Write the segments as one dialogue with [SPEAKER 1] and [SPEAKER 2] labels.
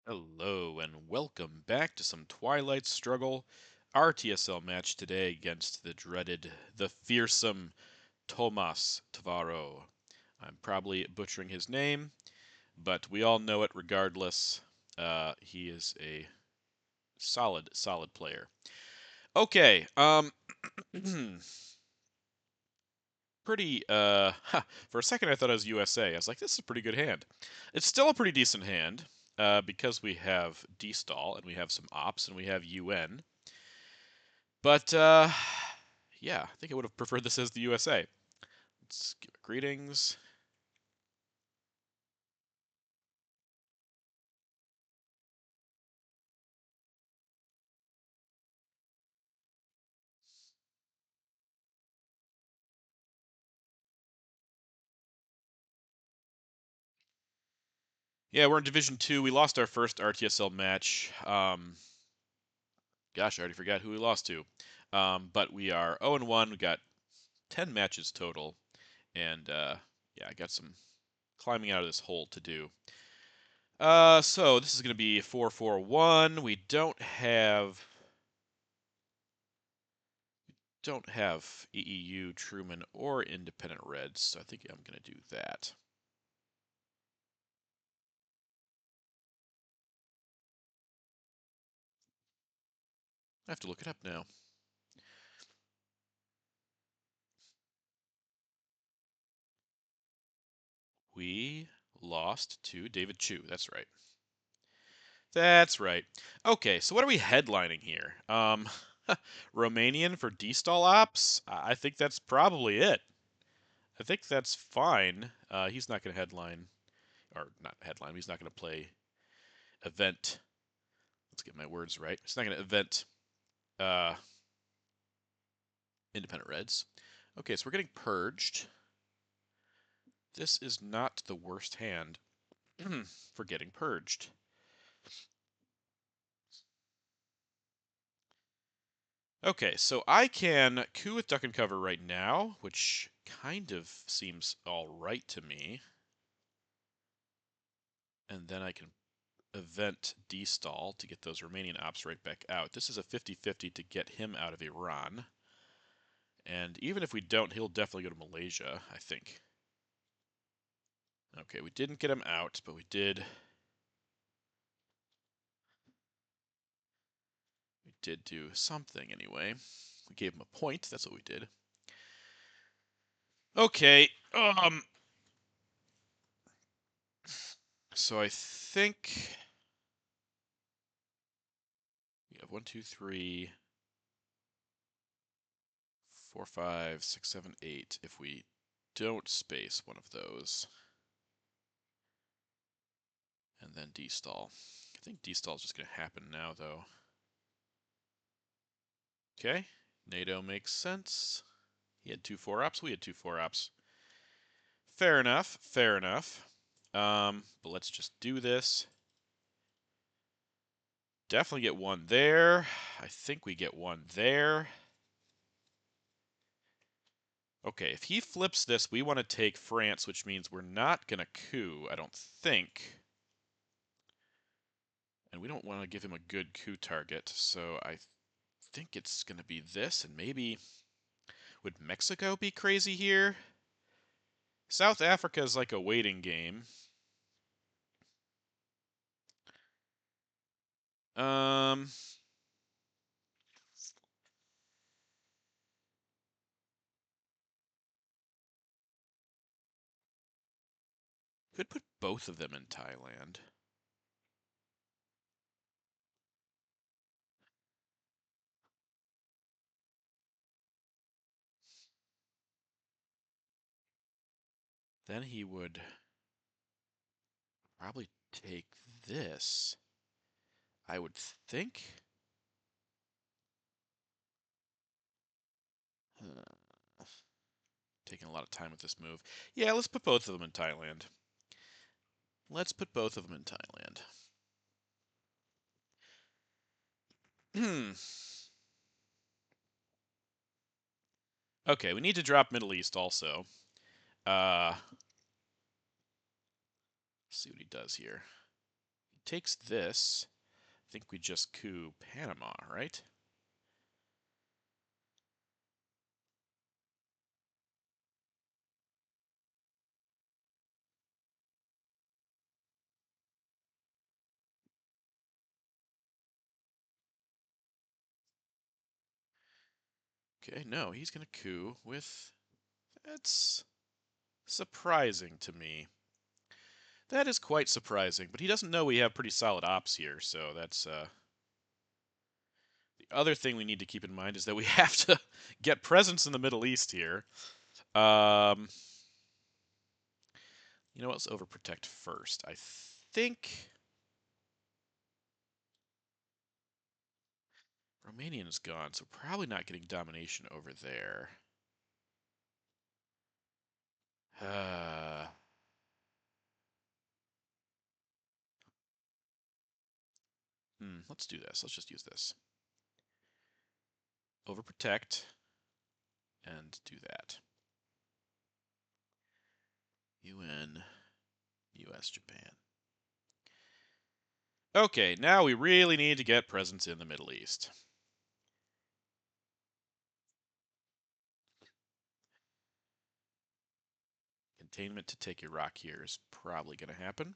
[SPEAKER 1] Hello and welcome back to some Twilight Struggle RTSL match today against the dreaded, the fearsome Tomas Tavaro. I'm probably butchering his name, but we all know it regardless. He is a solid player. Okay, pretty, for a second I thought it was USA. I was like, this is a pretty good hand. It's still a pretty decent hand, because we have D-stall, and we have some ops, and we have UN. But, yeah, I think I would have preferred this as the USA. Let's give it greetings. Yeah, we're in Division 2. We lost our first RTSL match. Gosh, I already forgot who we lost to. But we are 0-1. We got 10 matches total. And, yeah, I got some climbing out of this hole to do. So this is going to be 4-4-1. We don't have EEU, Truman, or Independent Reds, so I think I'm going to do that. I have to look it up now. We lost to David Chu. That's right. That's right. Okay, so what are we headlining here? Romanian for D-stall ops? I think that's probably it. I think that's fine. He's not going to headline, or not headline, he's not going to play event. Let's get my words right. He's not going to event uh, Independent Reds. Okay, so we're getting purged. This is not the worst hand for getting purged. Okay, so I can coup with duck and cover right now, which kind of seems alright to me. And then I can event D-stall to get those Romanian ops right back out. This is a 50-50 to get him out of Iran. And even if we don't, he'll definitely go to Malaysia, I think. Okay, we didn't get him out, but we did do something anyway. We gave him a point, that's what we did. Okay, so I think we have 1, 2, 3, 4, 5, 6, 7, 8. If we don't space one of those, and then D-stall. I think D-stall is just going to happen now, though. Okay, NATO makes sense. He had 2 4-ops, we had 2 4-ops. Fair enough, fair enough. But let's just do this. Definitely get one there. I think we get one there. Okay, if he flips this, we want to take France, which means we're not going to coup, I don't think. And we don't want to give him a good coup target, so I think it's going to be this, and maybe... Would Mexico be crazy here? South Africa is like a waiting game. Um... Could put both of them in Thailand. Then he would probably take this. I would think. Taking a lot of time with this move. Yeah, let's put both of them in Thailand. Let's put both of them in Thailand. Okay, we need to drop Middle East also. Let's see what he does here. takes this, I think we just coup Panama, right? Okay, no, he's going to coup with... That's surprising to me. That is quite surprising, but he doesn't know we have pretty solid ops here, so that's... The other thing we need to keep in mind is that we have to get presence in the Middle East here. Um, you know what? Let's overprotect first. I think Romanian is gone, so probably not getting domination over there. Uh, let's do this. Let's just use this. Overprotect and do that. UN, US, Japan. Okay, now we really need to get presence in the Middle East. Containment to take Iraq here is probably going to happen.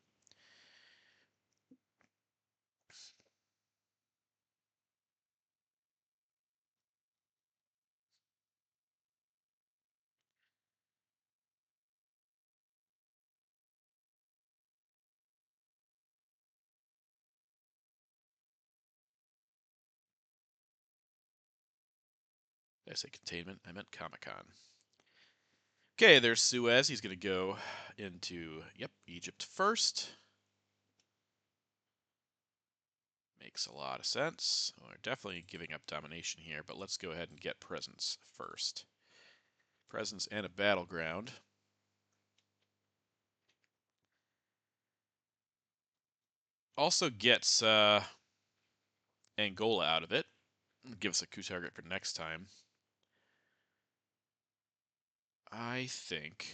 [SPEAKER 1] Did I say containment? I meant Comic-Con. Okay, there's Suez. He's going to go into, Egypt first. Makes a lot of sense. We're definitely giving up domination here, but let's go ahead and get presence first. Presence and a battleground. Also gets Angola out of it. Give us a coup target for next time. I think...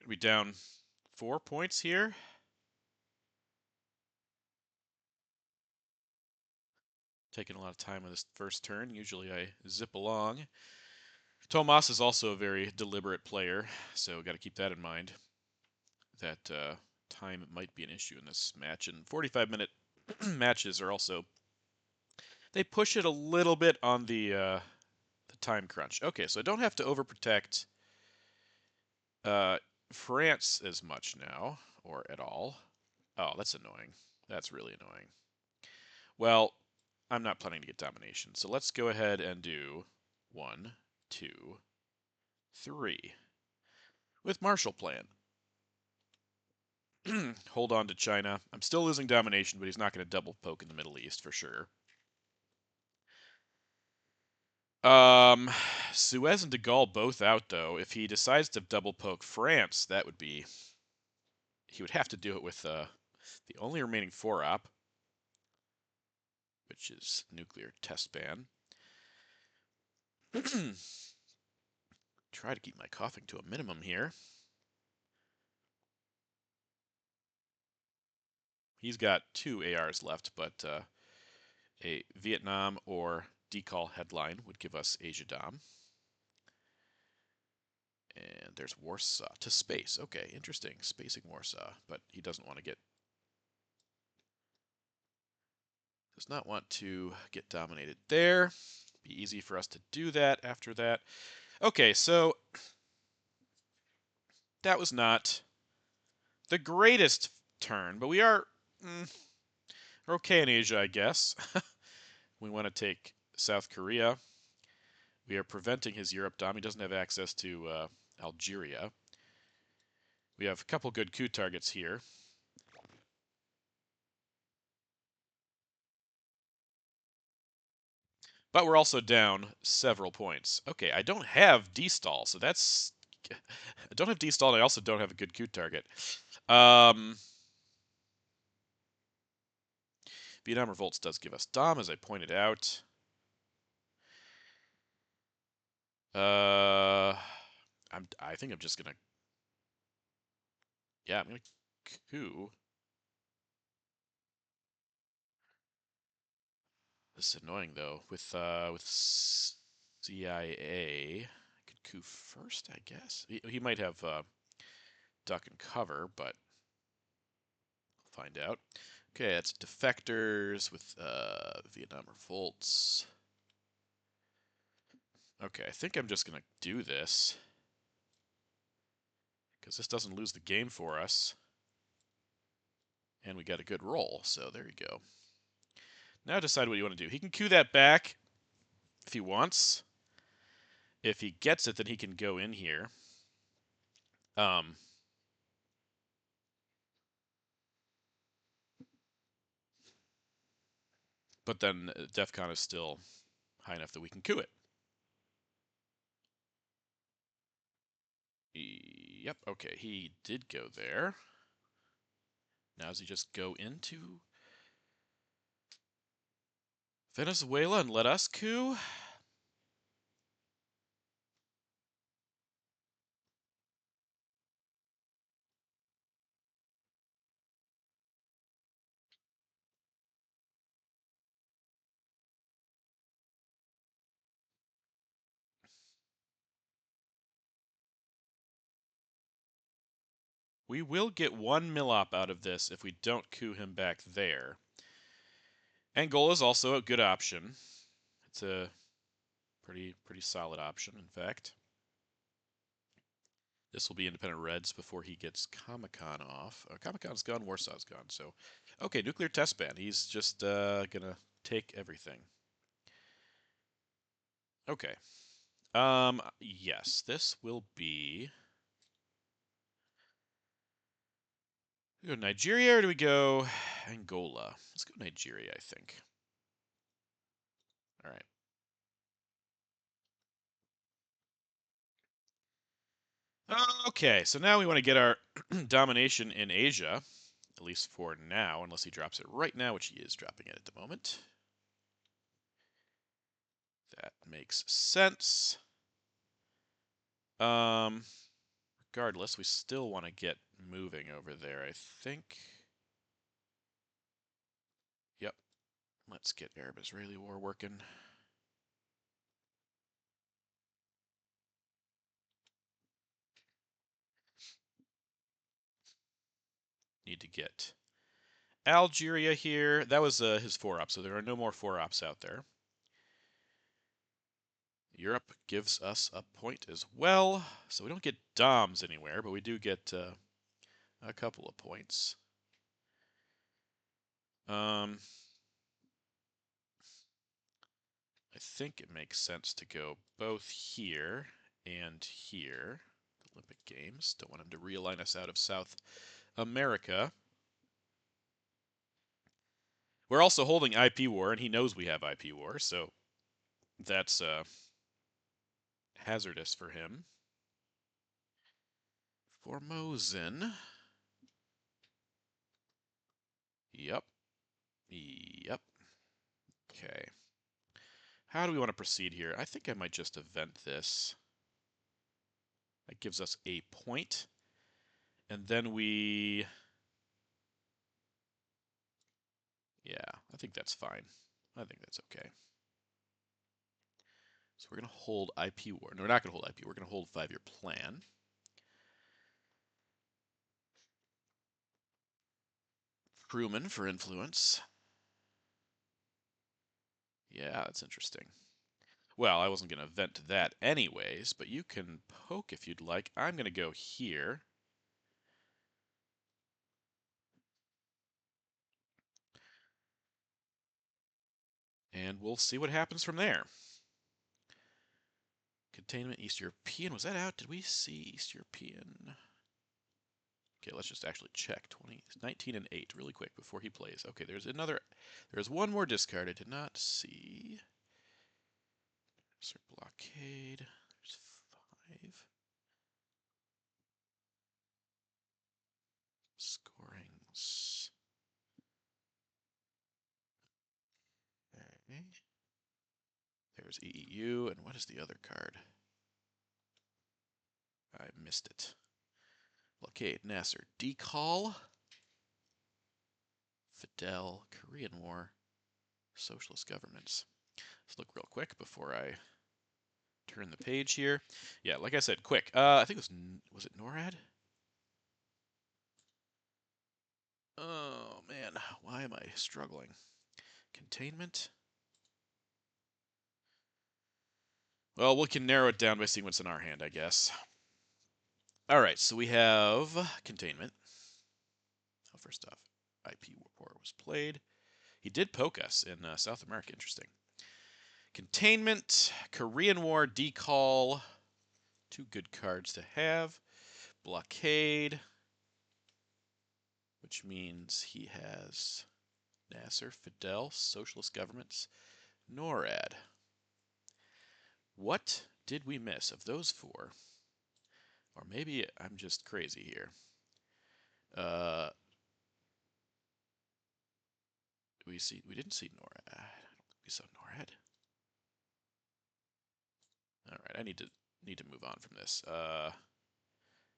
[SPEAKER 1] we down 4 points here. Taking a lot of time on this first turn. Usually I zip along. Tomas is also a very deliberate player, so got to keep that in mind. That time might be an issue in this match. And 45-minute matches are also... they push it a little bit on the time crunch. Okay, so I don't have to overprotect France as much now, or at all. Oh, that's annoying. That's really annoying. Well, I'm not planning to get domination, so let's go ahead and do 1, 2, 3 with Marshall Plan. Hold on to China. I'm still losing domination, but he's not going to double poke in the Middle East for sure. Suez and de Gaulle both out, though. If he decides to double poke France, that would be... he would have to do it with the only remaining 4-op, which is nuclear test ban. Try to keep my coughing to a minimum here. He's got 2 ARs left, but a Vietnam or decall headline would give us Asia Dom. And there's Warsaw to space. Okay, interesting. Spacing Warsaw, but he doesn't want to get... does not want to get dominated there. Be easy for us to do that after that. Okay, so that was not the greatest turn, but we are we're okay in Asia, I guess. We want to take South Korea. We are preventing his Europe Dom. He doesn't have access to Algeria. We have a couple good coup targets here. But we're also down several points. Okay, I don't have D-stall, so that's... I don't have D-stall, and I also don't have a good coup target. Vietnam Revolts does give us Dom, as I pointed out. I think I'm just gonna. Yeah, I'm gonna coup. This is annoying though. With CIA, I could coup first, I guess. He might have duck and cover, but we'll find out. Okay, that's defectors with Vietnam revolts. Okay, I think I'm just gonna do this because this doesn't lose the game for us, and we got a good roll. So there you go. Now decide what you want to do. He can coup that back if he wants. If he gets it, then he can go in here. Um, but then DEFCON is still high enough that we can coup it. Yep, okay, he did go there. Now does he just go into Venezuela and let us coup? We will get one millop out of this if we don't coup him back there. Angola is also a good option. It's a pretty solid option, in fact. This will be independent Reds before he gets Comic-Con off. Comic-Con's gone, Warsaw's gone, so... Okay, nuclear test ban. He's just gonna take everything. Okay. Yes, this will be... Do we go Nigeria or do we go Angola? Let's go Nigeria, I think. All right. Okay, so now we want to get our domination in Asia, at least for now, unless he drops it right now, which he is dropping it at the moment. That makes sense. Regardless, we still want to get moving over there, I think. Yep. Let's get Arab-Israeli war working. Need to get Algeria here. That was his 4-op, so there are no more 4-ops out there. Europe gives us a point as well, so we don't get DOMs anywhere, but we do get a couple of points. I think it makes sense to go both here and here. The Olympic Games. Don't want him to realign us out of South America. We're also holding IP war, and he knows we have IP war, so that's hazardous for him. Formosan. Yep. Yep. Okay. How do we want to proceed here? I think I might just event this. That gives us a point. And then we... Yeah, I think that's fine. I think that's okay. So we're going to hold IP war. No, we're not going to hold IP. We're going to hold 5-year plan. Crewman for influence. Yeah, that's interesting. Well, I wasn't going to vent that anyways, but you can poke if you'd like. I'm going to go here. And we'll see what happens from there. Containment East European. Was that out? Did we see East European? Okay, let's just actually check. 20, 19 and 8 really quick before he plays. Okay, there's one more discard I did not see. Insert blockade. There's 5. Scorings. Okay. There's EEU, and what is the other card? missed it. Blockade, Nasser, decall. Fidel, Korean War, socialist governments. Let's look real quick before I turn the page here. Yeah, like I said, quick. I think it was it NORAD? Oh man, why am I struggling? Containment? Well, we can narrow it down by seeing what's in our hand, I guess. Alright, so we have containment. Oh, first off, IP report was played. He did poke us in South America, interesting. Containment, Korean War, decall. 2 good cards to have. Blockade, which means he has Nasser, Fidel, socialist governments, NORAD. What did we miss of those 4? Or maybe I'm just crazy here. We didn't see NORAD. I don't think we saw NORAD. All right, I need to move on from this.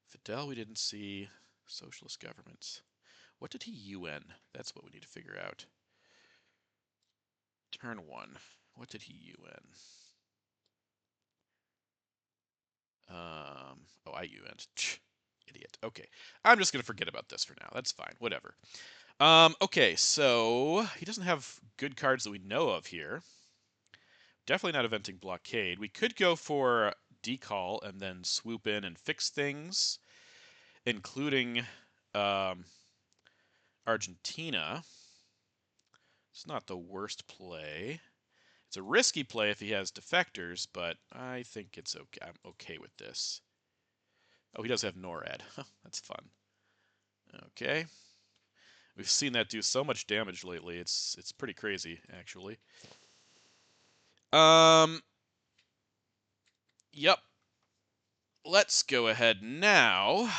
[SPEAKER 1] Fidel, we didn't see. Socialist governments. What did he UN? That's what we need to figure out. Turn 1. What did he UN? Oh, I UN'd. Idiot. Okay. I'm just going to forget about this for now. That's fine. Whatever. Okay, so he doesn't have good cards that we know of here. Definitely not eventing blockade. We could go for decall and then swoop in and fix things, including Argentina. It's not the worst play. It's a risky play if he has defectors, but I think it's okay. I'm okay with this. Oh, he does have NORAD. That's fun. Okay. We've seen that do so much damage lately. It's pretty crazy, actually. Yep. Let's go ahead now.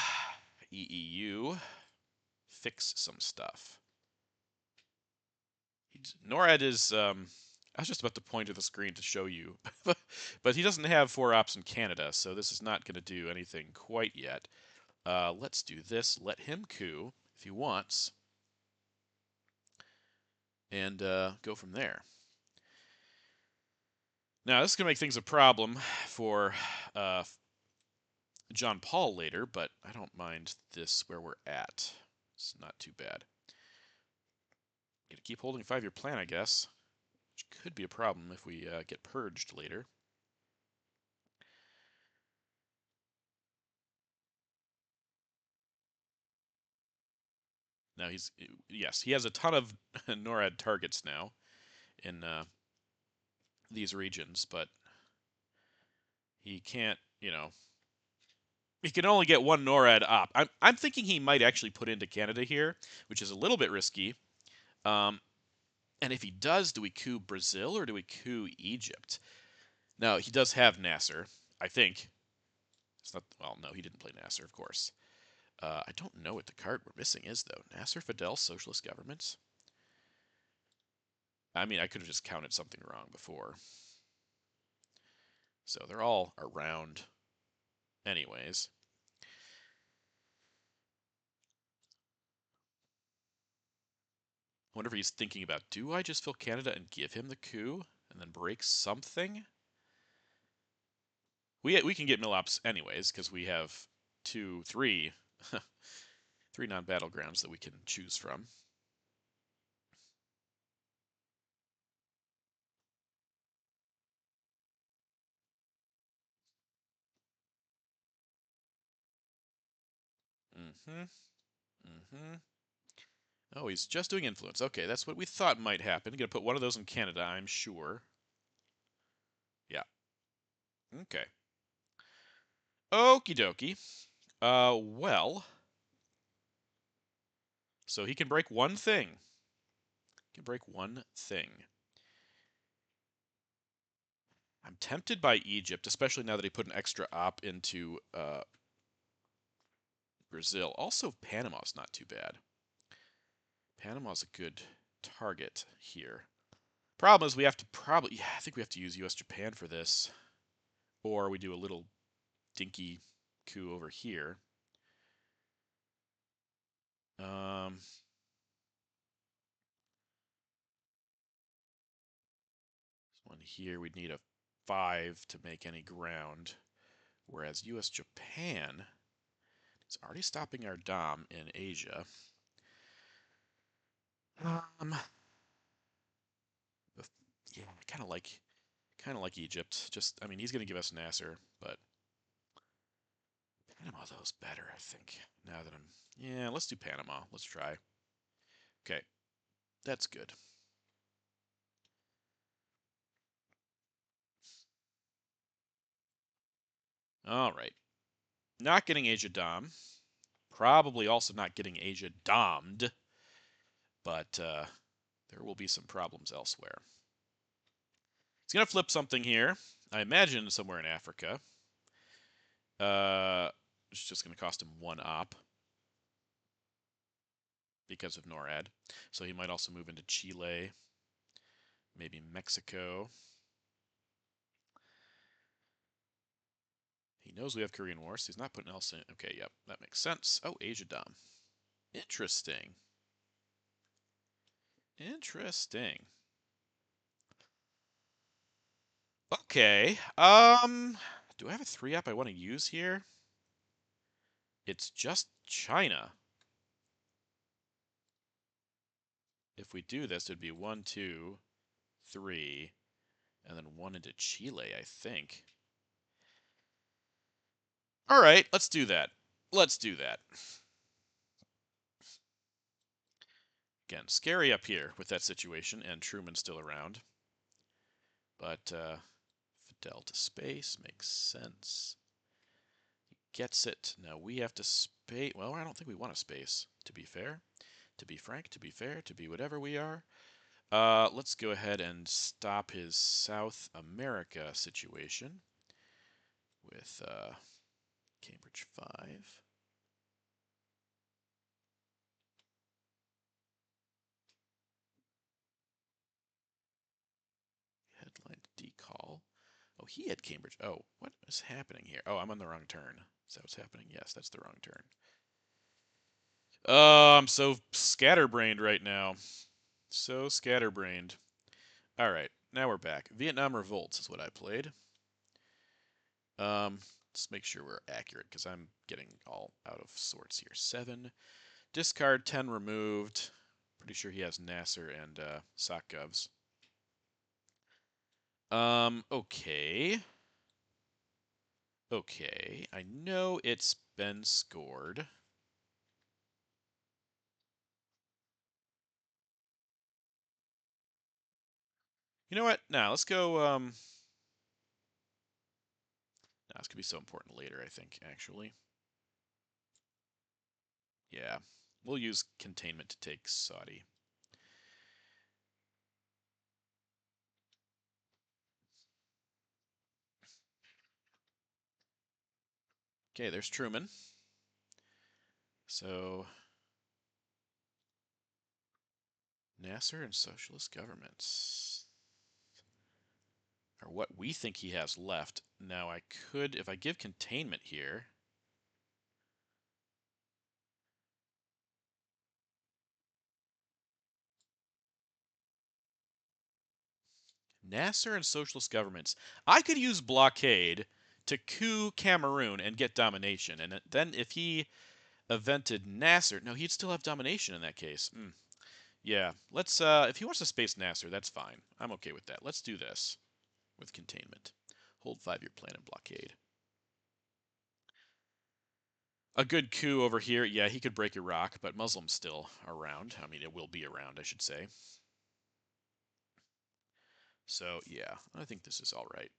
[SPEAKER 1] EEU. Fix some stuff. NORAD is, I was just about to point to the screen to show you, but he doesn't have 4 ops in Canada, so this is not going to do anything quite yet. Let's do this. Let him coup if he wants, and go from there. Now, this is going to make things a problem for John Paul later, but I don't mind this where we're at. It's not too bad. Gonna keep holding 5-year plan, I guess, which could be a problem if we get purged later. Now yes, he has a ton of NORAD targets now in these regions, but he can't, he can only get 1 NORAD op. I'm thinking he might actually put into Canada here, which is a little bit risky. And if he does, do we coup Brazil or do we coup Egypt? Now, he does have Nasser, I think. It's not, well, no, he didn't play Nasser, of course. I don't know what the card we're missing is, though. Nasser, Fidel, socialist governments? I mean, I could have just counted something wrong before. So they're all around anyways. I wonder if he's thinking about, do I just fill Canada and give him the coup and then break something? We can get mill-ops anyways because we have 3 non-battlegrounds that we can choose from. Oh, he's just doing influence. Okay, that's what we thought might happen. Gonna put one of those in Canada, I'm sure. Yeah. Okay. Okie dokie. Well. So he can break one thing. He can break one thing. I'm tempted by Egypt, especially now that he put an extra op into Brazil. Also, Panama's not too bad. Panama's a good target here. Problem is we have to probably, I think we have to use US-Japan for this. Or we do a little dinky coup over here. This one here, we'd need a 5 to make any ground. Whereas US-Japan is already stopping our Dom in Asia. Yeah, kind of like Egypt. Just, I mean, he's going to give us Nasser, but Panama's better, I think. Now that yeah, let's do Panama. Let's try. Okay, that's good. All right, not getting Asia Dom. Probably also not getting Asia Dommed, but there will be some problems elsewhere. He's going to flip something here. I imagine somewhere in Africa. It's just going to cost him 1 op because of NORAD. So he might also move into Chile, maybe Mexico. He knows we have Korean War, so he's not putting else in. Okay, yep, that makes sense. Oh, Asia Dom. Interesting. Interesting. Okay. Do I have a 3-up I want to use here? It's just China. If we do this, it'd be 1, 2, 3, and then 1 into Chile, I think. All right, let's do that. Let's do that. Again, scary up here with that situation, and Truman's still around. But Fidel to space makes sense. He gets it. Now we have to space. Well, I don't think we want to space, to be fair. To be frank, to be fair, to be whatever we are. Let's go ahead and stop his South America situation with Cambridge 5. Headline decall. Oh, he had Cambridge. Oh, what is happening here? Oh, I'm on the wrong turn. Is that what's happening? Yes, that's the wrong turn. I'm so scatterbrained right now. So scatterbrained. All right, now we're back. Vietnam Revolts is what I played. Let's make sure we're accurate because I'm getting all out of sorts here. 7. Discard 10 removed. Pretty sure he has Nasser and Sakgovs. Okay. Okay. I know it's been scored. You know what? Now let's go. Now this could be so important later, I think, actually. Yeah. We'll use containment to take Saudi. Okay, there's Truman. So, Nasser and socialist governments are what we think he has left. Now, I could, if I give containment here, Nasser and socialist governments. I could use blockade to coup Cameroon and get domination. And then if he evented Nasser, no, he'd still have domination in that case. Yeah, let's, if he wants to space Nasser, that's fine. I'm okay with that. Let's do this with containment. Hold 5-year plan and blockade. A good coup over here. Yeah, he could break Iraq, but Muslim's still around. I mean, it will be around, I should say. So, yeah, I think this is all right.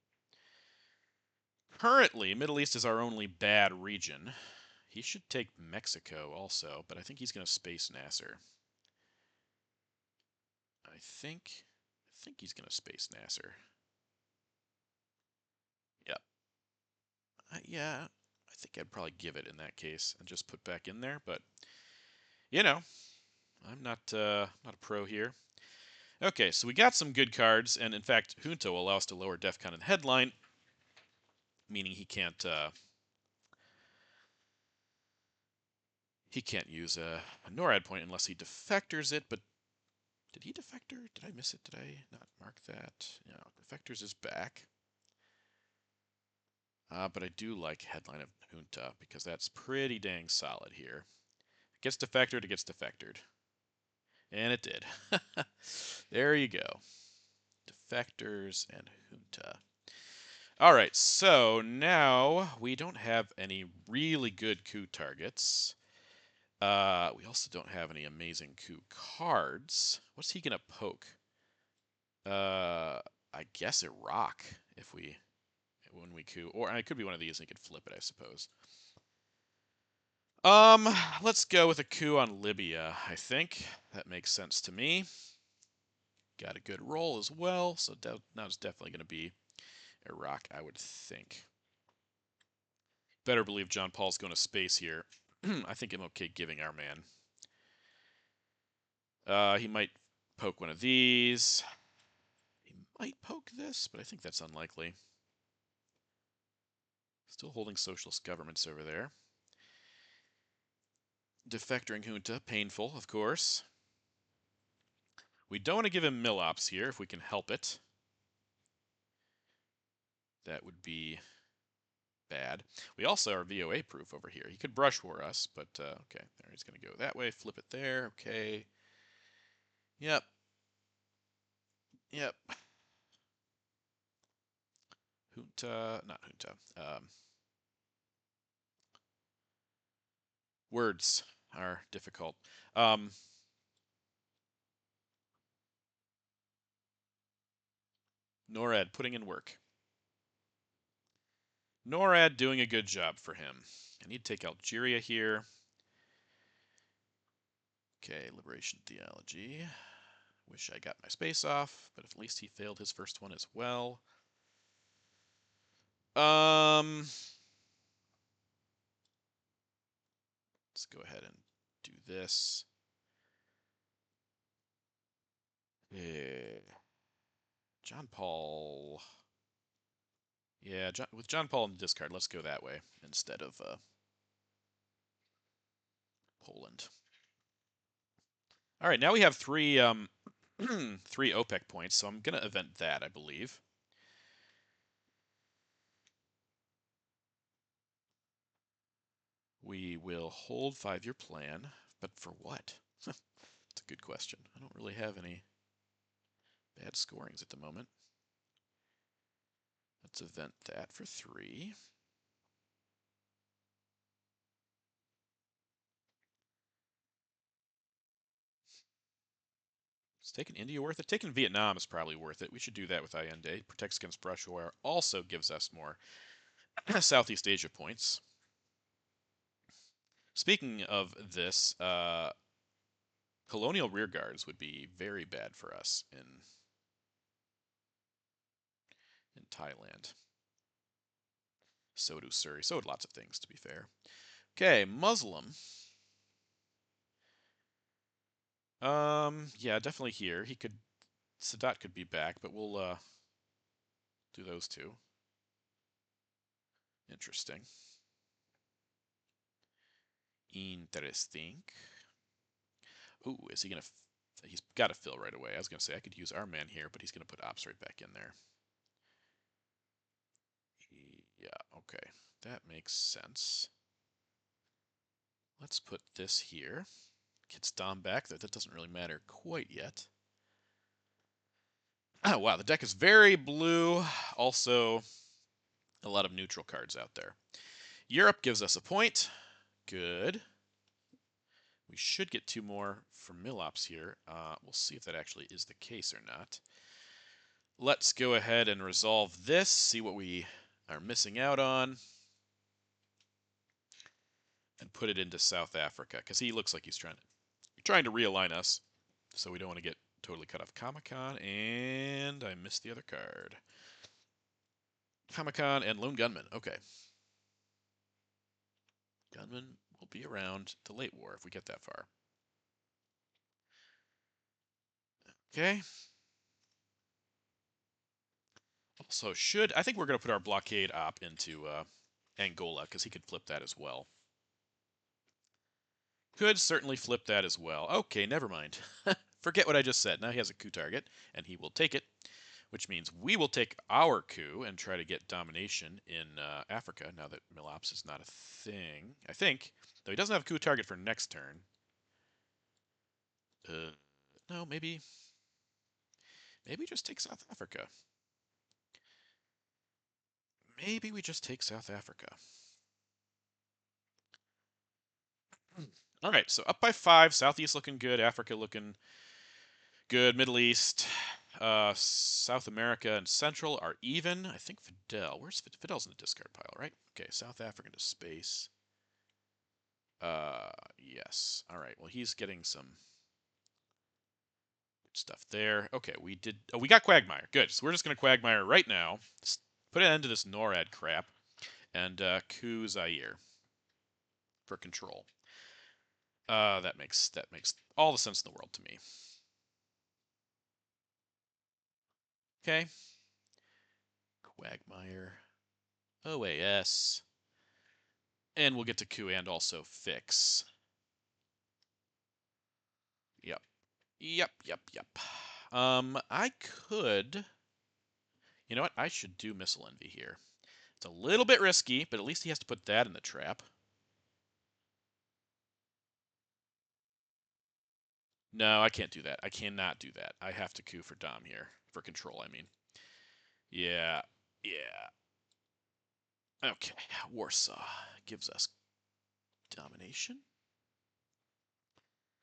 [SPEAKER 1] Currently, Middle East is our only bad region. He should take Mexico also, but I think he's going to space Nasser. I think he's going to space Nasser. Yep. Yeah, I think I'd probably give it in that case and just put back in there, but you know, I'm not a pro here. Okay, so we got some good cards, and in fact, Junto will allow us to lower DEFCON in the headline, meaning he can't He can't use a NORAD point unless he defectors it, but did he defector? Did I miss it? Did I not mark that? No, defectors is back. But I do like headline of Junta because that's pretty dang solid here. It gets defectored, it gets defectored. And it did. There you go. Defectors and Junta. All right, so now we don't have any really good coup targets. We also don't have any amazing coup cards. What's he gonna poke? I guess Iraq if when we coup, or it could be one of these and he could flip it, I suppose. Let's go with a coup on Libya. I think that makes sense to me. Got a good roll as well, so now it's definitely going to be Iraq, I would think. Better believe John Paul's going to space here. I think I'm okay giving our man. He might poke one of these. He might poke this, but I think that's unlikely. Still holding socialist governments over there. Defectoring junta, painful, of course. We don't want to give him mill-ops here if we can help it. That would be bad. We also are VOA proof over here. He could brush war us, but okay. There, he's going to go that way. Flip it there. Okay. Yep. Yep. Junta, not junta. Words are difficult. NORAD putting in work. NORAD doing a good job for him. I need to take Algeria here. Okay, Liberation Theology. Wish I got my space off, but at least he failed his first one as well. Let's go ahead and do this. John Paul. Yeah, with John Paul in the discard, let's go that way instead of Poland. All right, now we have three 3 OPEC points, so I'm gonna event that, I believe. We will hold 5-year plan, but for what? It's a good question. I don't really have any bad scorings at the moment. Let's event that for 3. Is taking India worth it? Taking Vietnam is probably worth it. We should do that with Allende. Protects against brush war. Also gives us more Southeast Asia points. Speaking of this, colonial rearguards would be very bad for us in Thailand. So do Surrey. So do lots of things, to be fair. Okay, Muslim. Yeah, definitely here. Sadat could be back, but we'll do those two. Interesting. Interesting. Ooh, is he gonna? He's got to fill right away. I was gonna say I could use our man here, but he's gonna put ops right back in there. Yeah, okay, that makes sense. Let's put this here. Gets Dom back there. That doesn't really matter quite yet. Oh, wow, the deck is very blue. Also, a lot of neutral cards out there. Europe gives us a point. Good. We should get 2 more from Millops here. We'll see if that actually is the case or not. Let's go ahead and resolve this, see what we are missing out on, and put it into South Africa, because he looks like he's trying to realign us, so we don't want to get totally cut off. Comic-Con, and I missed the other card. Comic-Con and Lone Gunman. Okay. Gunman will be around the late war if we get that far. Okay. Also, I think we're going to put our blockade op into Angola, because he could flip that as well. Could certainly flip that as well. Okay, never mind. Forget what I just said. Now he has a coup target, and he will take it, which means we will take our coup and try to get domination in Africa, now that Milops is not a thing. I think. Though he doesn't have a coup target for next turn. No, maybe just take South Africa. Maybe we just take South Africa. All right, so up by 5. Southeast looking good. Africa looking good. Middle East, South America, and Central are even. I think Where's Fidel's in the discard pile, right? Okay, South Africa into space. Yes. All right. Well, he's getting some good stuff there. Okay, we did. Oh, we got Quagmire. Good. So we're just gonna Quagmire right now. Put an end to this NORAD crap, and coup Zaire for control. That makes all the sense in the world to me. Okay. Quagmire. OAS. And we'll get to coup and also fix. Yep. I could. You know what? I should do Missile Envy here. It's a little bit risky, but at least he has to put that in the trap. No, I can't do that. I cannot do that. I have to coup for Dom here. For control, I mean. Yeah. Okay. Warsaw gives us domination.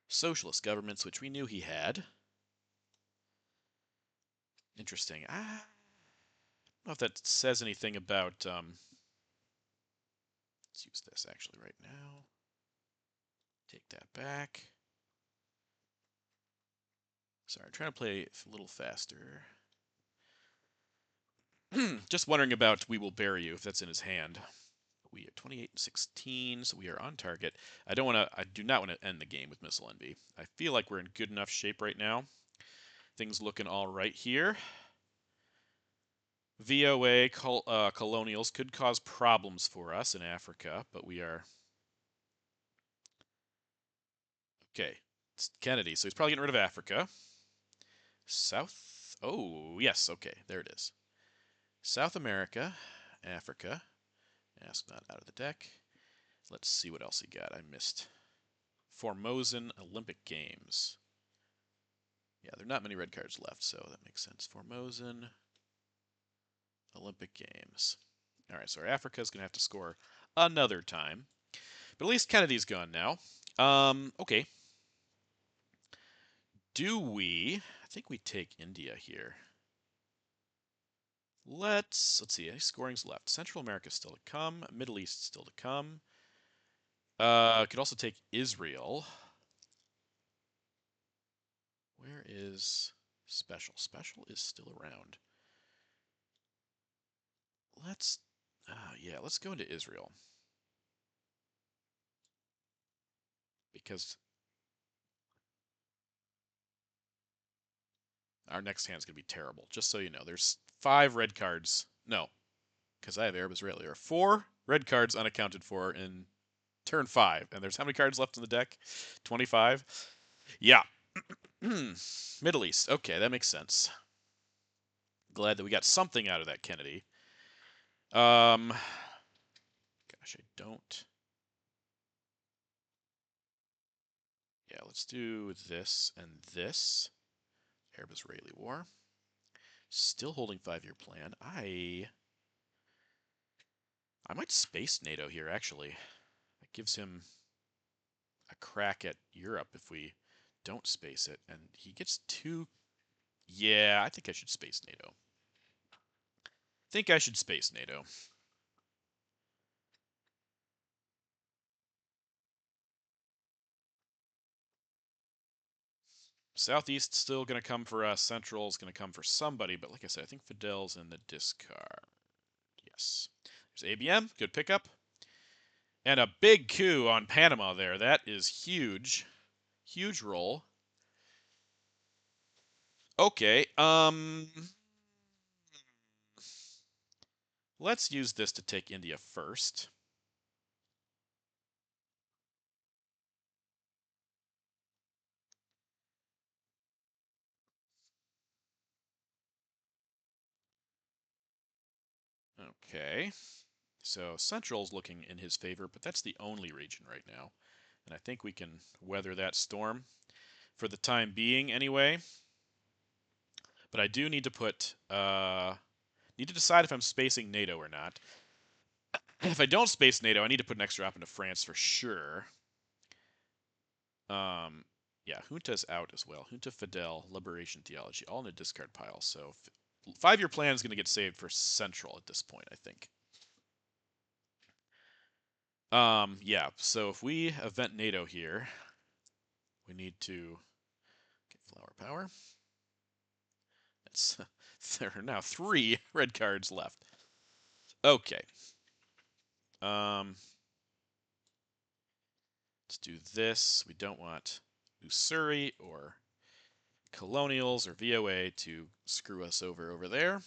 [SPEAKER 1] Socialist governments, which we knew he had. Interesting. I don't know if that says anything about. Let's use this actually right now. Take that back. Sorry, I'm trying to play a little faster. Just wondering about We Will Bury You, if that's in his hand. We are 28 and 16, so we are on target. I do not want to end the game with Missile Envy. I feel like we're in good enough shape right now. Things looking all right here. VOA colonials could cause problems for us in Africa, but we are okay. It's Kennedy, so he's probably getting rid of Africa. South. Oh yes, okay, there it is. South America, Africa. Ask not out of the deck. Let's see what else he got. I missed. Formosan Olympic Games. Yeah, there are not many red cards left, so that makes sense. Formosan Olympic Games. All right, so Africa is going to have to score another time. But at least Kennedy's gone now. Okay. Do we? I think we take India here. Let's see. Any scorings left? Central America still to come. Middle East still to come. Could also take Israel. Where is Special? Special is still around. Let's go into Israel. Because our next hand is going to be terrible. Just so you know, there's 5 red cards. No, because I have Arab Israeli. There are 4 red cards unaccounted for in turn 5. And there's how many cards left in the deck? 25? Yeah. Middle East. Okay, that makes sense. Glad that we got something out of that, Kennedy. Gosh, I don't. Yeah, let's do this and this. Arab-Israeli War. Still holding 5-year plan. I might space NATO here, actually. That gives him a crack at Europe if we don't space it. And he gets 2. Yeah, I think I should space NATO. Southeast still going to come for us. Central is going to come for somebody. But like I said, I think Fidel's in the discard. Yes. There's ABM. Good pickup. And a big coup on Panama there. That is huge. Huge roll. Okay. Let's use this to take India first. Okay. So Central's looking in his favor, but that's the only region right now. And I think we can weather that storm for the time being anyway. But I do need to need to decide if I'm spacing NATO or not. If I don't space NATO, I need to put an extra op into France for sure. Yeah, Junta's out as well. Junta Fidel, Liberation Theology, all in a discard pile. So 5-year plan is going to get saved for Central at this point, I think. Yeah, so if we event NATO here, we need to get flower power. There are now 3 red cards left. Okay. Let's do this. We don't want Usuri or Colonials or VOA to screw us over there.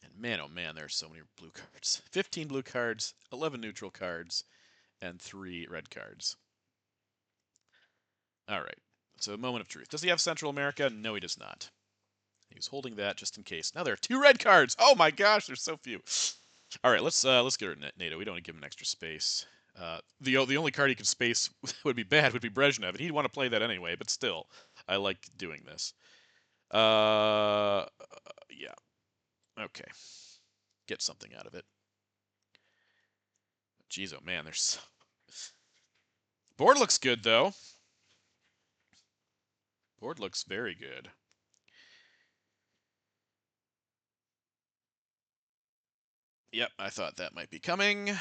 [SPEAKER 1] And man, oh man, there's so many blue cards. 15 blue cards, 11 neutral cards, and 3 red cards. All right. So, a moment of truth. Does he have Central America? No, he does not. He was holding that just in case. Now there are 2 red cards. Oh my gosh, there's so few. All right, let's get rid of NATO. We don't want to give him an extra space. The only card he could space would be bad would be Brezhnev, and he'd want to play that anyway. But still, I like doing this. Yeah. Okay. Get something out of it. Jeez, oh man, there's board looks good though. Board looks very good. Yep, I thought that might be coming.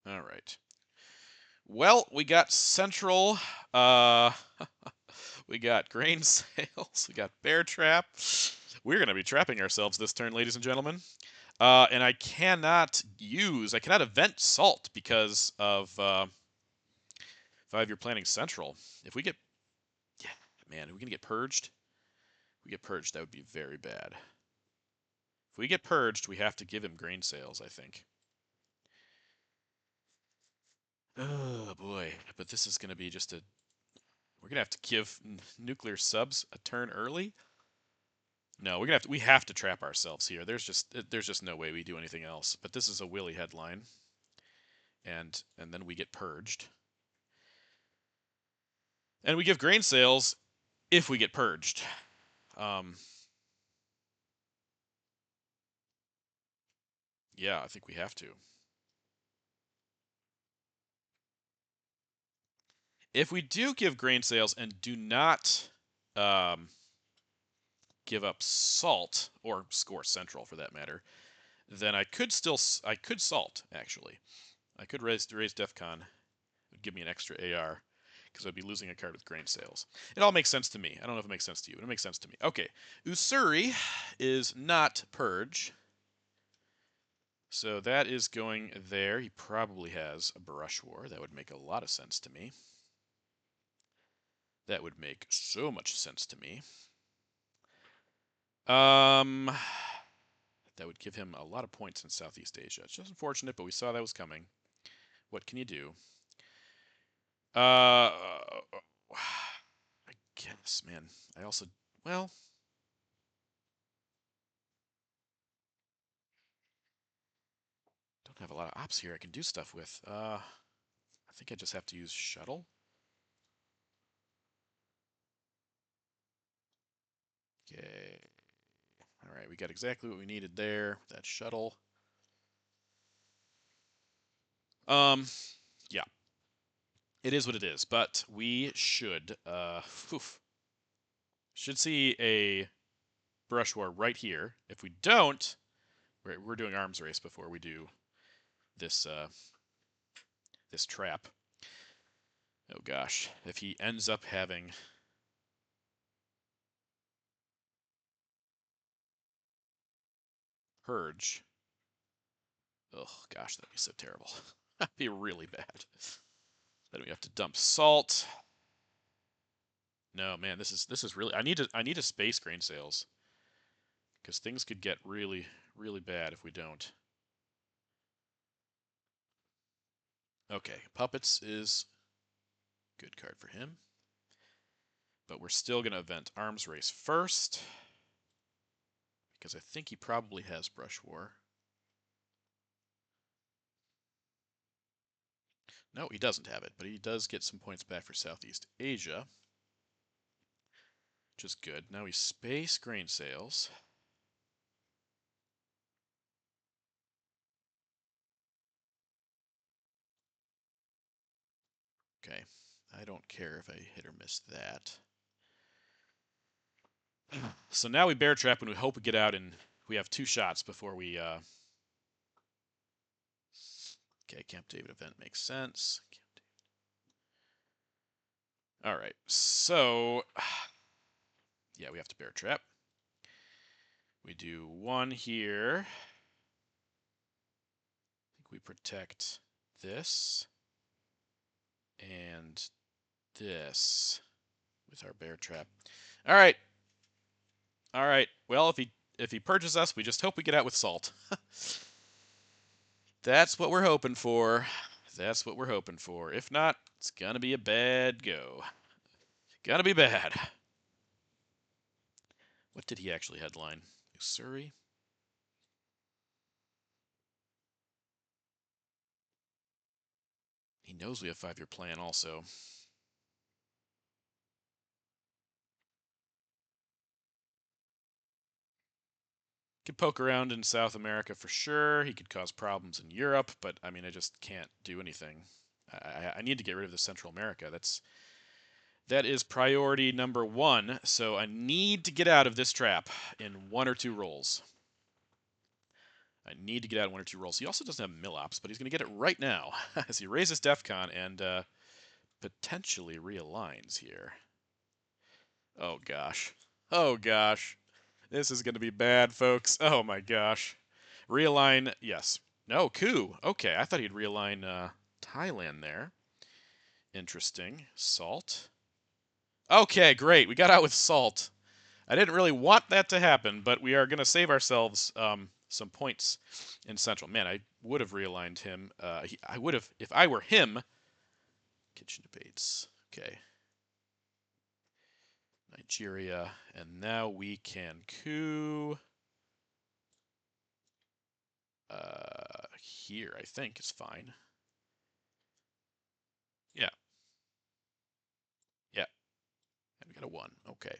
[SPEAKER 1] All right. Well, we got Central. We got grain sales. We got bear trap. We're going to be trapping ourselves this turn, ladies and gentlemen. And I cannot event salt because of 5-year planning Central. If we get, yeah, man, are we going to get purged? If we get purged, that would be very bad. If we get purged, we have to give him grain sales, I think. Oh boy, but this is going to be just a. We're going to have to give nuclear subs a turn early. No, we have to trap ourselves here. There's just no way we do anything else. But this is a Willy headline, and then we get purged, and we give grain sales if we get purged. Yeah, I think we have to. If we do give grain sales and do not give up salt or score Central for that matter, then I could salt actually. I could raise DEFCON. It would give me an extra AR because I'd be losing a card with grain sales. It all makes sense to me. I don't know if it makes sense to you, but it makes sense to me. Okay, Usuri is not purge. So that is going there. He probably has a brush war. That would make a lot of sense to me. That would make so much sense to me. That would give him a lot of points in Southeast Asia. It's just unfortunate, but we saw that was coming. What can you do? I guess, man. I also, well, don't have a lot of ops here I can do stuff with. I think I just have to use shuttle. Okay. All right, we got exactly what we needed there. That shuttle. Yeah. It is what it is, but we should see a brush war right here. If we don't, we're doing arms race before we do this this trap. Oh gosh, if he ends up having purge, oh gosh, that'd be so terrible. That'd be really bad. Then we have to dump salt. No, man, this is really. I need to space grain sales because things could get really bad if we don't. Okay, puppets is good card for him. But we're still going to event Arms Race first, because I think he probably has Brush War. No, he doesn't have it, but he does get some points back for Southeast Asia, which is good. Now he's Space Grain Sales. Okay, I don't care if I hit or miss that. So now we bear trap and we hope we get out, and we have 2 shots before we. Okay, Camp David event makes sense. All right, so yeah, we have to bear trap. We do 1 here. I think we protect this and this with our bear trap. All right. All right. Well, if he purges us, we just hope we get out with salt. That's what we're hoping for. That's what we're hoping for. If not, it's gonna be a bad go. Gonna be bad. What did he actually headline? Surrey? He knows we have 5-year plan also. Could poke around in South America for sure. He could cause problems in Europe, but I mean, I just can't do anything. I need to get rid of the Central America. That is priority number 1. So I need to get out of this trap in 1 or 2 rolls. I need to get out in 1 or 2 rolls. He also doesn't have Millops, but he's going to get it right now as he raises DEFCON and potentially realigns here. Oh gosh. Oh gosh. This is going to be bad, folks. Oh my gosh. Realign, yes. No, coup. Okay, I thought he'd realign Thailand there. Interesting. Salt. Okay, great. We got out with salt. I didn't really want that to happen, but we are going to save ourselves some points in Central. Man, I would have realigned him. I would have, if I were him. Kitchen debates. Okay. Nigeria. And now we can coup. Here, I think, is fine. Yeah. Yeah. And we got a 1. Okay.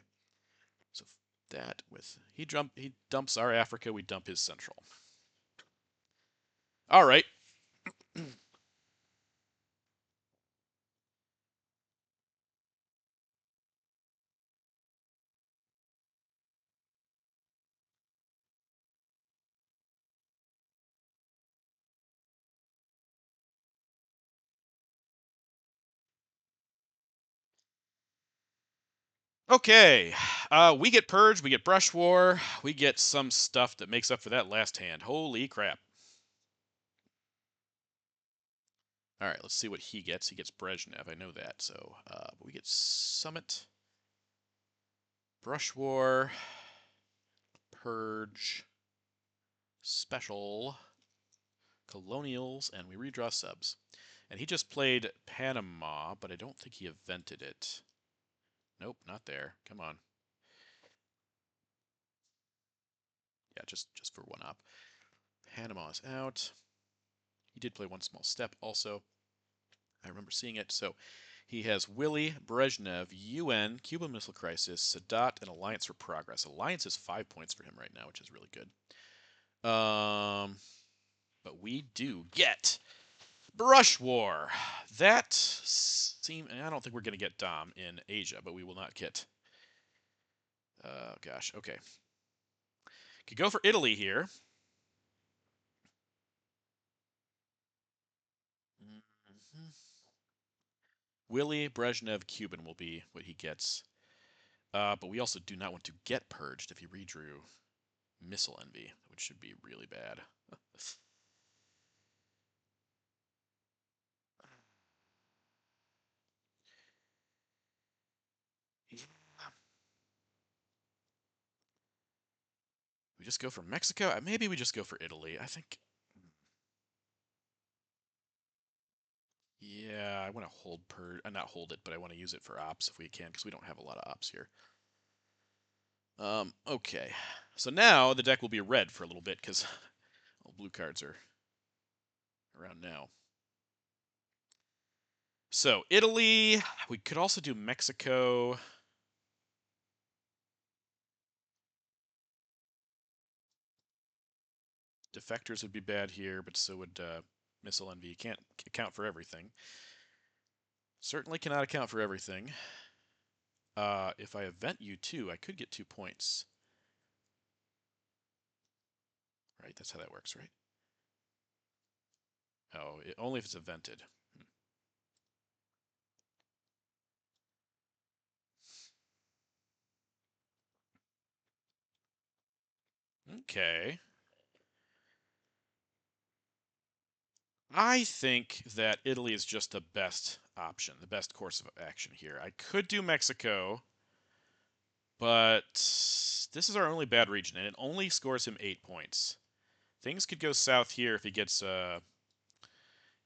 [SPEAKER 1] So that with he dumps our Africa, we dump his Central. All right. Okay. We get Purge, we get Brush War, we get some stuff that makes up for that last hand. Holy crap. All right, let's see what he gets. He gets Brezhnev, I know that. So we get Summit, Brush War, Purge, Special, Colonials, and we redraw subs. And he just played Panama, but I don't think he evented it. Nope, not there. Come on. Yeah, just for 1 up. Panama is out. He did play 1 small step also. I remember seeing it. So he has Willie, Brezhnev, UN, Cuban Missile Crisis, Sadat, and Alliance for Progress. Alliance is 5 points for him right now, which is really good. But we do get Brush War. That seems. I don't think we're going to get Dom in Asia, but we will not get. Gosh. Okay. Could go for Italy here. Mm-hmm. Willie, Brezhnev, Cuban will be what he gets. But we also do not want to get purged if he redrew Missile Envy, which should be really bad. We just go for Mexico? Maybe we just go for Italy. I think. Yeah, I want to hold not hold it, but I want to use it for ops if we can, because we don't have a lot of ops here. Okay. So now the deck will be red for a little bit, because all blue cards are around now. So Italy, we could also do Mexico. Defectors would be bad here, but so would Missile Envy. Can't account for everything. Certainly cannot account for everything. If I event you too, I could get 2 points. Right, that's how that works, right? Oh, only if it's evented. Okay. I think that Italy is just the best option, the best course of action here. I could do Mexico, but this is our only bad region, and it only scores him 8 points. Things could go south here if he gets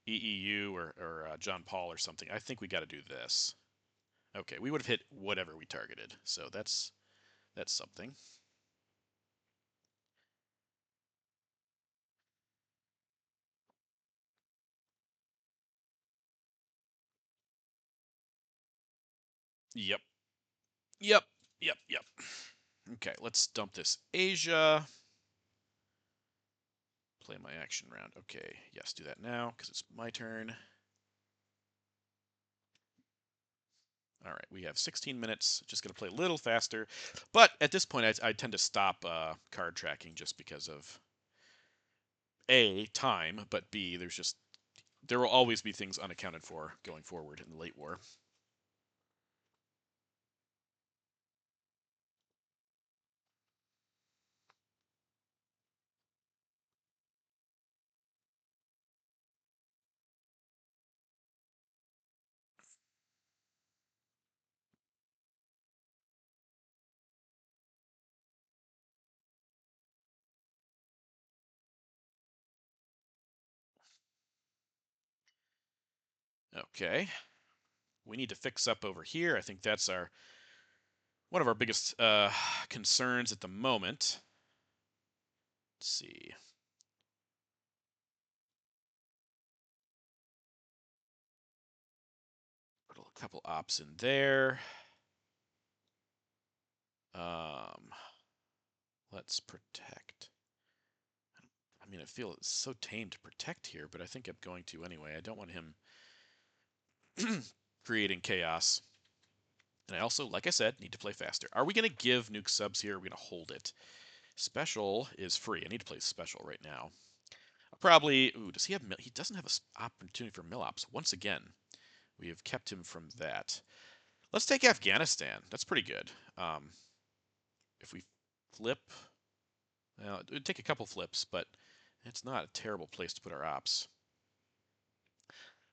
[SPEAKER 1] EEU or John Paul or something. I think we got to do this. Okay, we would have hit whatever we targeted, so that's something. Yep. Yep. Yep. Yep. Okay, let's dump this Asia. Play my action round. Okay, yes, do that now because it's my turn. All right, we have 16 minutes. Just going to play a little faster. But at this point, I tend to stop card tracking just because of A, time, but B, there will always be things unaccounted for going forward in the late war. Okay. We need to fix up over here. I think that's one of our biggest concerns at the moment. Let's see. Put a couple ops in there. Um, let's protect. I mean, I feel it's so tame to protect here, but I think I'm going to anyway. I don't want him creating chaos. And I also, like I said, need to play faster. Are we going to give nuke subs here? Or are we going to hold it? Special is free. I need to play special right now. I'll probably. Ooh, does he have? He doesn't have an opportunity for mill-ops. Once again, we have kept him from that. Let's take Afghanistan. That's pretty good. If we flip, well, it would take a couple flips, but it's not a terrible place to put our ops.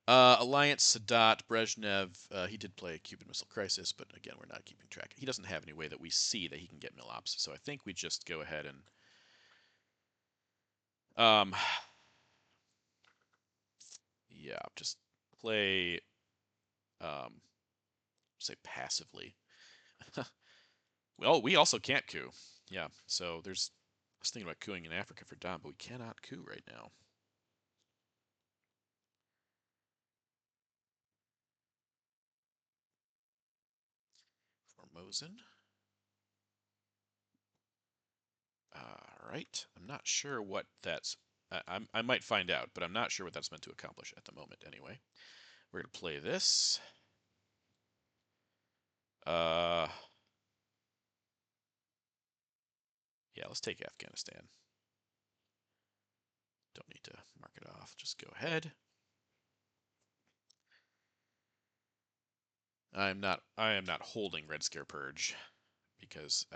[SPEAKER 1] Alliance, Sadat, Brezhnev. He did play Cuban Missile Crisis, but again, we're not keeping track. He doesn't have any way that we see that he can get mill ops, so I think we just go ahead and yeah, just play say passively. Well, we also can't coup. Yeah, so there's I was thinking about cooing in Africa for Dom, but we cannot coup right now. Formosan. All right. I'm not sure what that's. I might find out, but I'm not sure what that's meant to accomplish at the moment. Anyway, we're gonna play this. Uh, yeah, let's take Afghanistan. Don't need to mark it off. Just go ahead. I am not holding Red Scare Purge because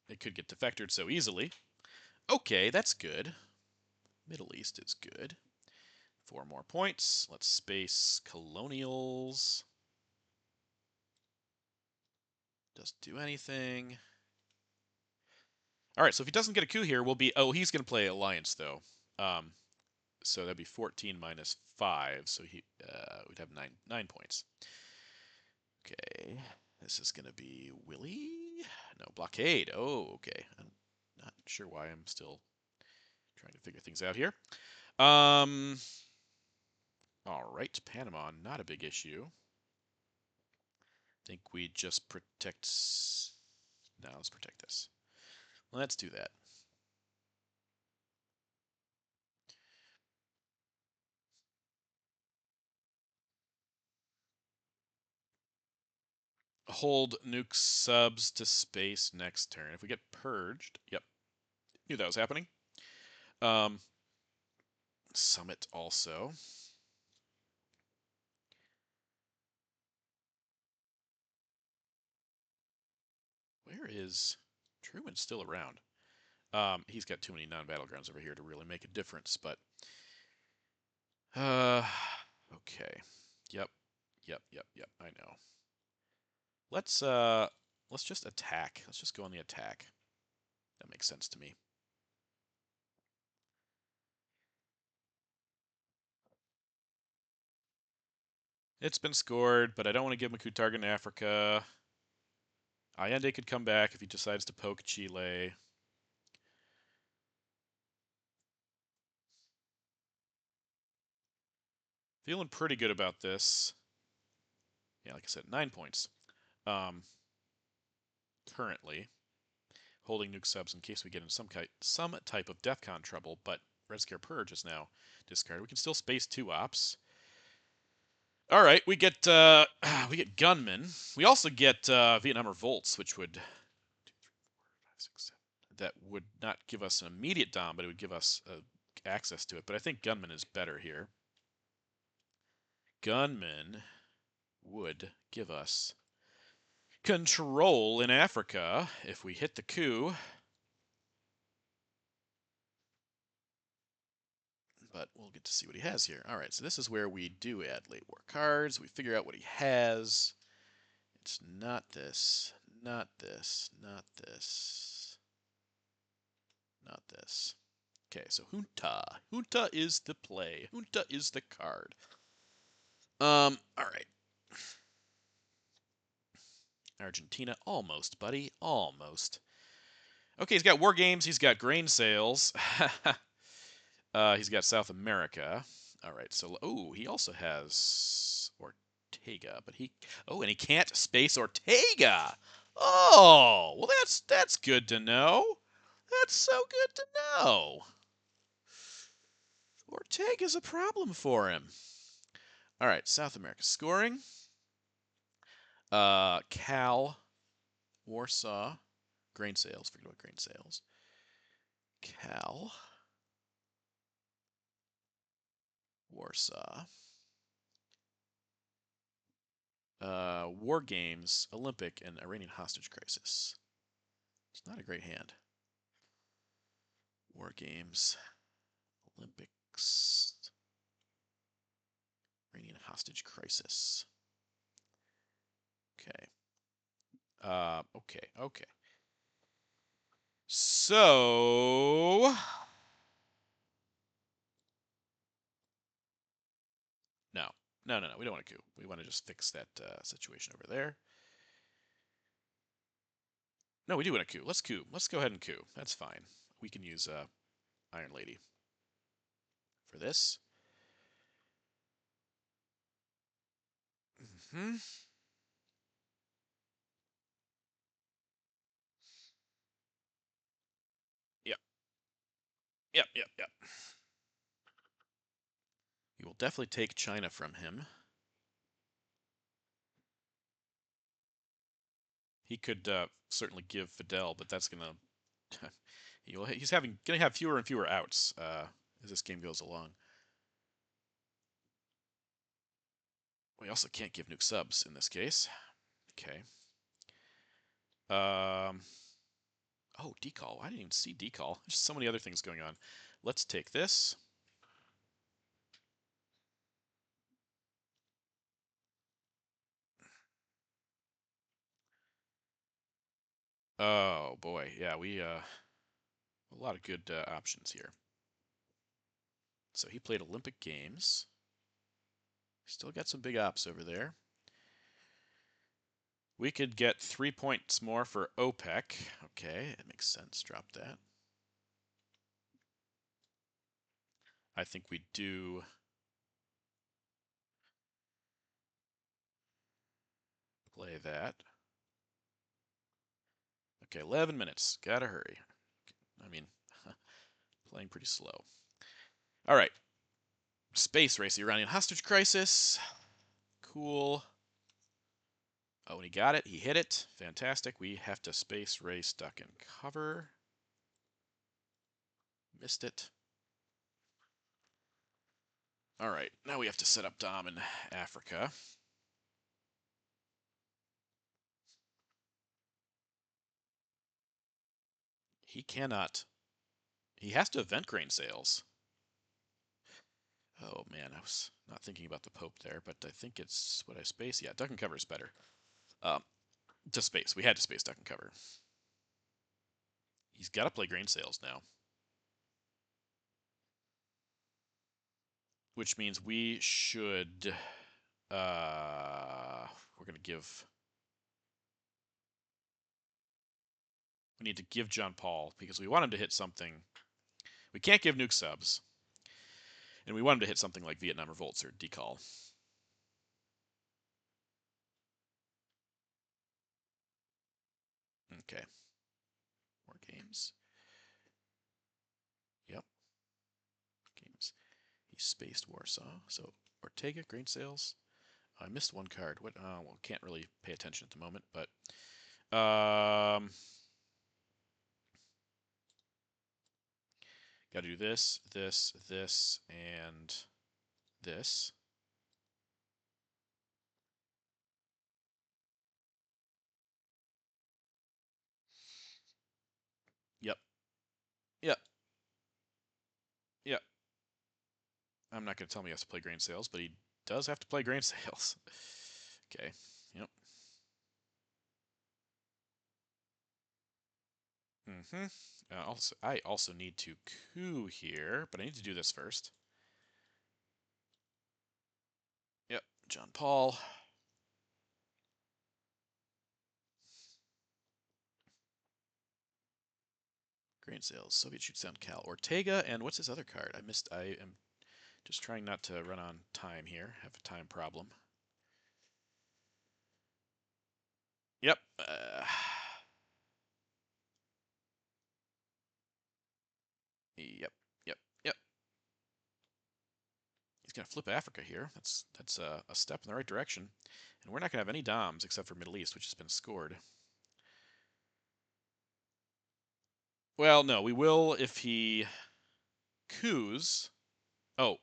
[SPEAKER 1] it could get defectored so easily. Okay, that's good. Middle East is good. 4 more points. Let's space colonials. Doesn't do anything. All right, so if he doesn't get a coup here, we'll be. Oh, he's going to play alliance though. So that'd be 14 minus 5. So he would have 9 points. Okay. This is going to be Willie. No, blockade. Oh, okay. I'm not sure why I'm still trying to figure things out here. All right. Panama, not a big issue. I think we just protect. No, let's protect this. Let's do that. Hold nuke subs to space next turn. If we get purged, yep, knew that was happening. Um, Summit also. Where is Truman's still around? He's got too many non-battlegrounds over here to really make a difference, but uh, okay. Yep, yep. I know. Let's just attack. Let's just go on the attack. That makes sense to me. It's been scored, but I don't want to give him a coup target in Africa. Allende could come back if he decides to poke Chile. Feeling pretty good about this. Yeah, like I said, 9 points. Currently, holding nuke subs in case we get in some type of DEFCON trouble, but Red Scare Purge is now discarded. We can still space 2 ops. All right, we get Gunman. We also get Vietnam Revolts, which would 2, 3, 4, 5, 6, 7. That would not give us an immediate dom, but it would give us access to it. But I think Gunman is better here. Gunman would give us control in Africa if we hit the coup. But we'll get to see what he has here. All right, so this is where we do add late war cards. We figure out what he has. It's not this, not this, not this, not this. Okay, so Junta. Junta is the play. Junta is the card. All right. Argentina, almost, buddy, almost. Okay, he's got war games. He's got grain sales. He's got South America. All right, so he also has Ortega, but and he can't space Ortega. Oh, well that's good to know. That's so good to know. Ortega's a problem for him. All right, South America scoring. Cal, Warsaw, grain sales. Forget about grain sales. Cal, Warsaw. War Games, Olympic, and Iranian hostage crisis. It's not a great hand. War Games, Olympics, Iranian hostage crisis. Okay. Okay. So no. We don't want to coup. We want to just fix that situation over there. No, we do want to coup. Let's coup. Let's go ahead and coup. That's fine. We can use Iron Lady for this. Mm-hmm. Yep. We will definitely take China from him. He could certainly give Fidel, but that's gonna he's gonna have fewer and fewer outs as this game goes along. We also can't give nuke subs in this case. Okay. Oh, decall. I didn't even see decall. There's so many other things going on. Let's take this. Oh boy, yeah, we a lot of good options here. So he played Olympic Games. Still got some big ops over there. We could get 3 points more for OPEC. Okay, it makes sense. Drop that. I think we do. Play that. Okay, 11 minutes. Gotta hurry. I mean, playing pretty slow. All right. Space race, Iranian hostage crisis. Cool. Oh, and he got it. He hit it. Fantastic. We have to space race, duck, and cover. Missed it. All right. Now we have to set up Dom in Africa. He cannot. He has to event grain sales. Oh, man. I was not thinking about the Pope there, but I think it's what I space. Yeah, duck and cover is better. To space. We had to space duck and cover. He's got to play grain sales now. Which means we should. We're going to give. We need to give John Paul because we want him to hit something. We can't give nuke subs. And we want him to hit something like Vietnam Revolts or Decall. Okay. More games. Yep. Games. He spaced Warsaw. So Ortega, grain sales. I missed one card. What? Well, can't really pay attention at the moment, but got to do this, this, this, and this. Yep. Yep. Yep. I'm not going to tell him he has to play grain sales, but he does have to play grain sales. Okay. Yep. Mm-hmm. I also need to coup here, but I need to do this first. Yep. John Paul. Grain sales. Soviet shoots down Cal. Ortega, and what's his other card? I missed. I am just trying not to run on time here. Have a time problem. Yep. Yep. Yep. Yep. He's gonna flip Africa here. That's a step in the right direction. And we're not gonna have any DOMs except for Middle East, which has been scored. Well, no, we will if he coups. Oh.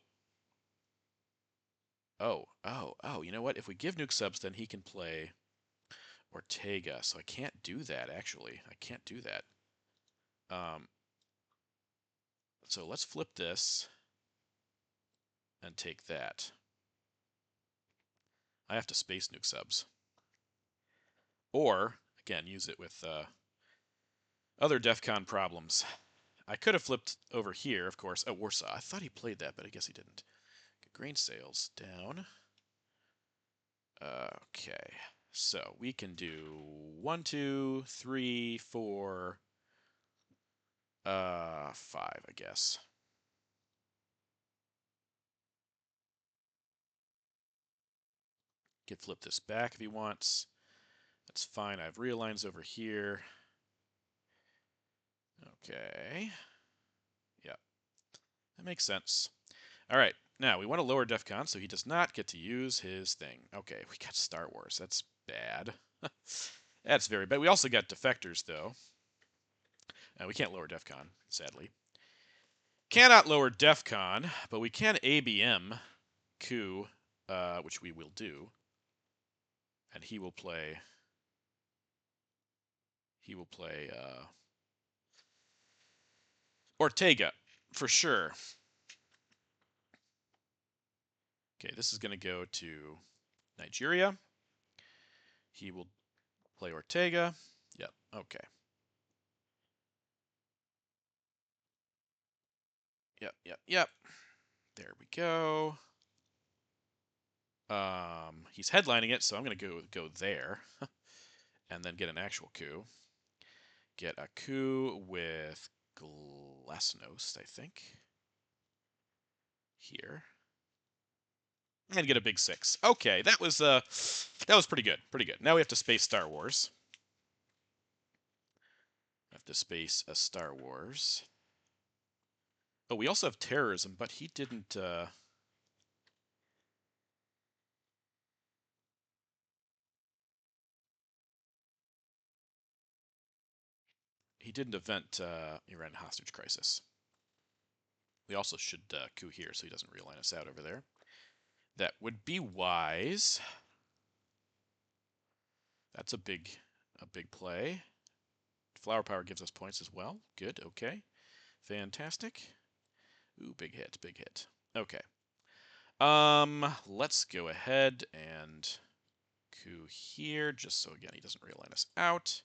[SPEAKER 1] Oh. You know what? If we give nuke subs, then he can play Ortega. So I can't do that, actually. I can't do that. So let's flip this and take that. I have to space nuke subs. Or, again, use it with other DEF CON problems. I could have flipped over here, of course. Oh, Warsaw. I thought he played that, but I guess he didn't. Grain sales down. Okay. So we can do 1, 2, 3, 4, 5, I guess. Could flip this back if he wants. That's fine. I have realigns over here. Okay. Yep. That makes sense. All right. Now, we want to lower DEF CON so he does not get to use his thing. Okay, we got Star Wars. That's bad. That's very bad. We also got defectors, though. We can't lower DEF CON, sadly. Cannot lower DEF CON, but we can ABM coup, which we will do. And he will play... Ortega, for sure. Okay, this is going to go to Nigeria. He will play Ortega. Yep, okay. Yep. There we go. He's headlining it, so I'm going to go there. And then get an actual coup. Get a coup with Glasnost, I think. Here. And get a big 6. Okay, that was pretty good. Pretty good. Now we have to space Star Wars. Have to space a Star Wars. Oh, we also have terrorism, but he didn't event Iran hostage crisis. We also should coup here so he doesn't realign us out over there. That would be wise. That's a big play. Flower power gives us points as well. Good, okay. Fantastic. Ooh, big hit, big hit. Okay. Let's go ahead and coup here, just so again he doesn't realign us out.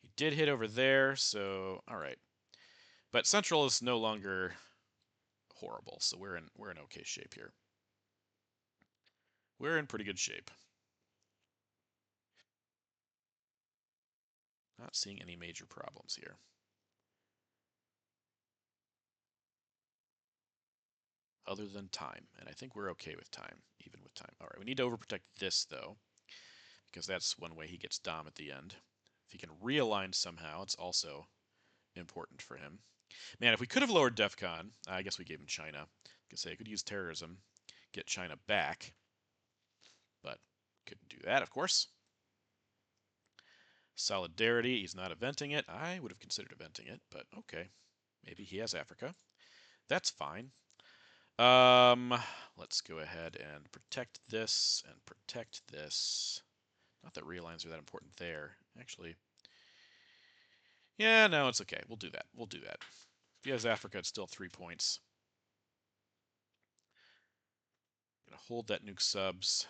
[SPEAKER 1] He did hit over there, so alright. But Central is no longer horrible, so we're in okay shape here. We're in pretty good shape. Not seeing any major problems here. Other than time, and I think we're okay with time, even with time. Alright, we need to overprotect this, though, because that's one way he gets Dom at the end. If he can realign somehow, it's also important for him. Man, if we could have lowered DEFCON, I guess we gave him China. I could say I could use terrorism, get China back, but couldn't do that, of course. Solidarity, he's not eventing it. I would have considered eventing it, but okay. Maybe he has Africa. That's fine. Let's go ahead and protect this and protect this. Not that realigns are that important there. Actually, yeah, no, it's okay. We'll do that. We'll do that. If he has Africa, it's still 3 points. Gonna hold that nuke subs.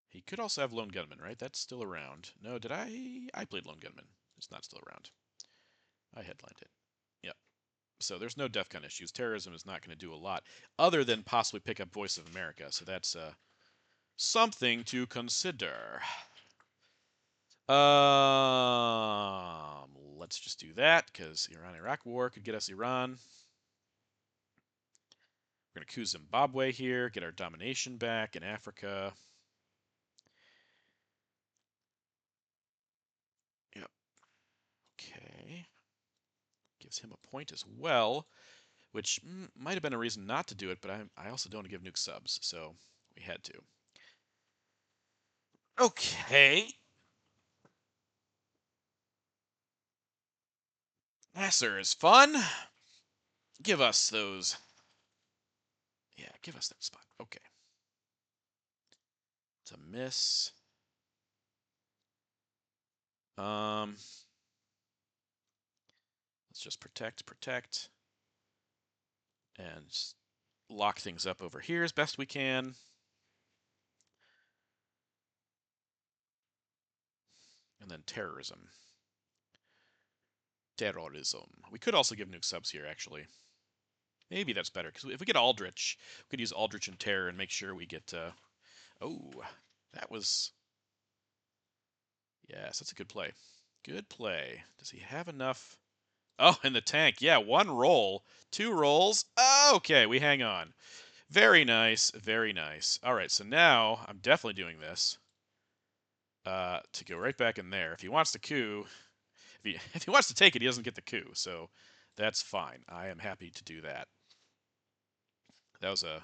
[SPEAKER 1] He could also have Lone Gunman, right? That's still around. No, did I? I played Lone Gunman. It's not still around. I headlined it. Yep. So there's no DEFCON issues. Terrorism is not going to do a lot, other than possibly pick up Voice of America. So that's something to consider. Let's just do that, because Iran-Iraq war could get us Iran. We're going to coup Zimbabwe here, get our domination back in Africa. Yep. Okay. Gives him a point as well, which might have been a reason not to do it, but I also don't want to give nuke subs, so we had to. Okay. Nasser is fun. Give us those. Yeah, give us that spot. Okay. It's a miss. Let's just protect, and lock things up over here as best we can. And then terrorism. Terrorism. We could also give nuke subs here, actually. Maybe that's better, because if we get Aldrich, we could use Aldrich and Terror and make sure we get... Oh, that was... Yes, that's a good play. Good play. Does he have enough? Oh, in the tank. Yeah, 1 roll. 2 rolls. Okay, we hang on. Very nice. Very nice. All right, so now I'm definitely doing this to go right back in there. If he wants to coup, if he wants to take it, he doesn't get the coup. So that's fine. I am happy to do that. That was a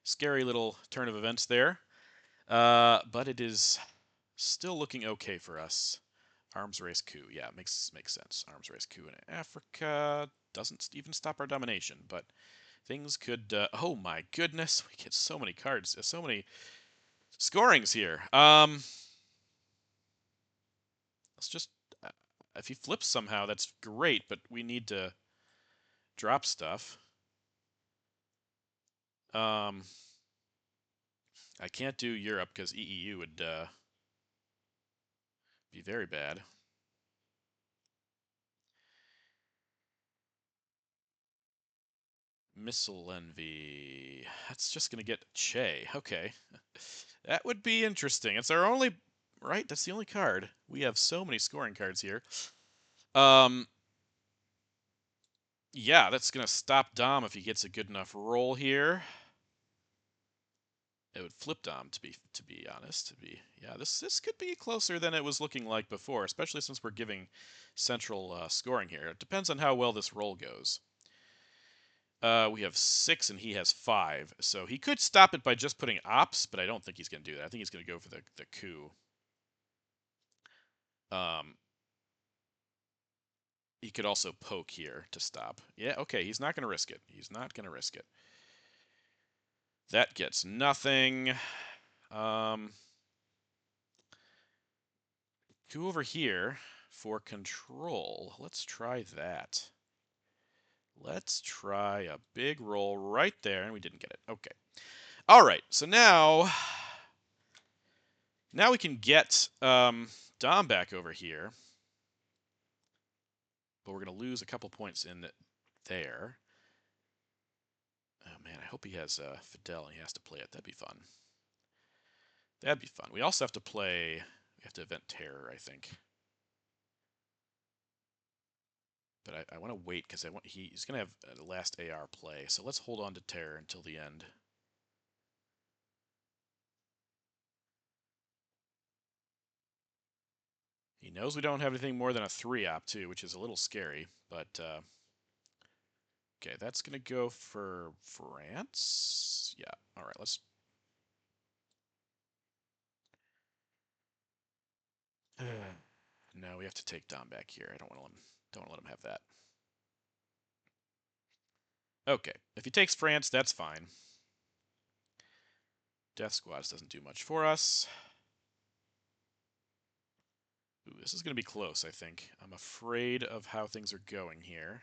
[SPEAKER 1] scary little turn of events there. But it is still looking okay for us. Arms race coup. Yeah, makes sense. Arms race coup in Africa doesn't even stop our domination, but things could... oh my goodness, we get so many cards, so many scorings here. Let's just... if he flips somehow, that's great, but we need to drop stuff. I can't do Europe because EEU would be very bad. Missile Envy. That's just going to get Che. Okay. That would be interesting. It's our only... Right? That's the only card. We have so many scoring cards here. Yeah, that's going to stop Dom if he gets a good enough roll here. It would flip Dom, to be honest. Yeah, this could be closer than it was looking like before, especially since we're giving central scoring here. It depends on how well this roll goes. We have 6 and he has 5, so he could stop it by just putting ops, but I don't think he's going to do that. I think he's going to go for the coup. He could also poke here to stop. Yeah, okay, he's not going to risk it. He's not going to risk it. That gets nothing. Coup over here for control. Let's try that. Let's try a big roll right there, and we didn't get it. Okay. All right, so now we can get Dom back over here. But we're going to lose a couple points in there. Oh, man, I hope he has Fidel and he has to play it. That'd be fun. That'd be fun. We also have to play... We have to event Terror, I think. But I want to wait because he's going to have the last AR play. So let's hold on to Terror until the end. He knows we don't have anything more than a 3-op, too, which is a little scary. But, okay, that's going to go for France. Yeah, all right, let's... No, we have to take Dom back here. I don't want to let him have that. Okay, if he takes France, that's fine. Death Squads doesn't do much for us. Ooh, this is going to be close, I think. I'm afraid of how things are going here.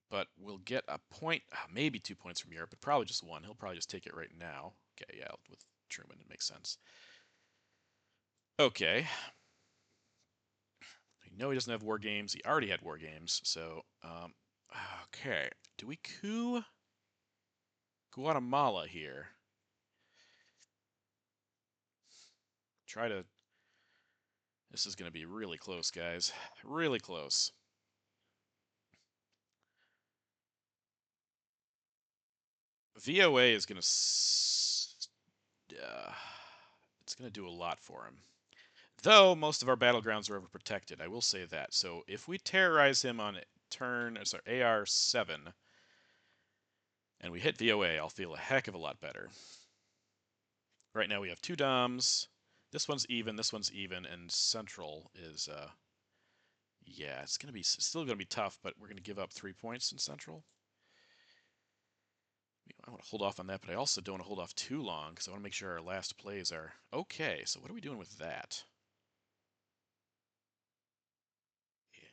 [SPEAKER 1] But we'll get a point, maybe 2 points from Europe, but probably just 1. He'll probably just take it right now. Okay, yeah, with Truman, it makes sense. Okay. We know he doesn't have war games. He already had war games, so... okay. Do we coup Guatemala here? Try to... This is going to be really close, guys. Really close. VOA is going to... it's going to do a lot for him. Though most of our battlegrounds are overprotected, I will say that. So if we terrorize him on AR7, and we hit VOA, I'll feel a heck of a lot better. Right now we have 2 DOMs. This one's even, and Central is, yeah, it's still gonna be tough, but we're gonna give up 3 points in Central. I want to hold off on that, but I also don't want to hold off too long because I want to make sure our last plays are okay. So what are we doing with that?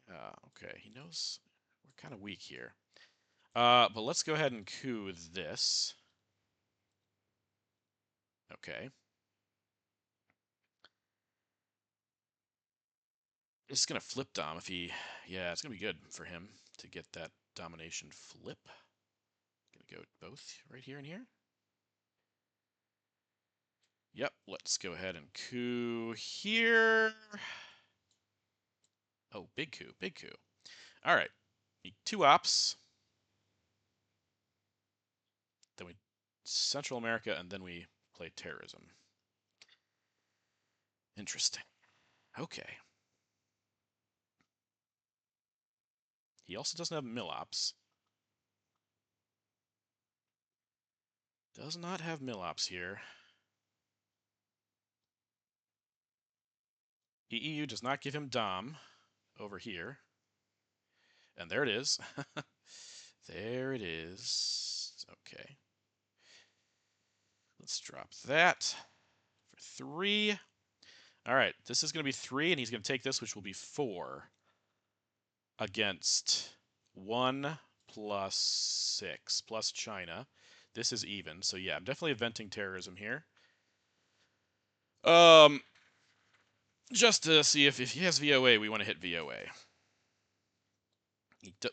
[SPEAKER 1] Yeah, okay, he knows we're kind of weak here. But let's go ahead and coup this. Okay. It's going to flip Dom if he... Yeah, it's going to be good for him to get that domination flip. Going to go both right here and here. Yep, let's go ahead and coup here. Oh, big coup, big coup. All right, 2 ops. Then we Central America, and then we play terrorism. Interesting. Okay. He also doesn't have mill-ops. Does not have mill-ops here. EEU does not give him Dom over here. And there it is. There it is. Okay. Let's drop that for 3. All right, this is going to be 3, and he's going to take this, which will be 4 against 1 plus 6 plus China. This is even, so yeah, I'm definitely inventing terrorism here. Just to see if he has VOA, we want to hit VOA.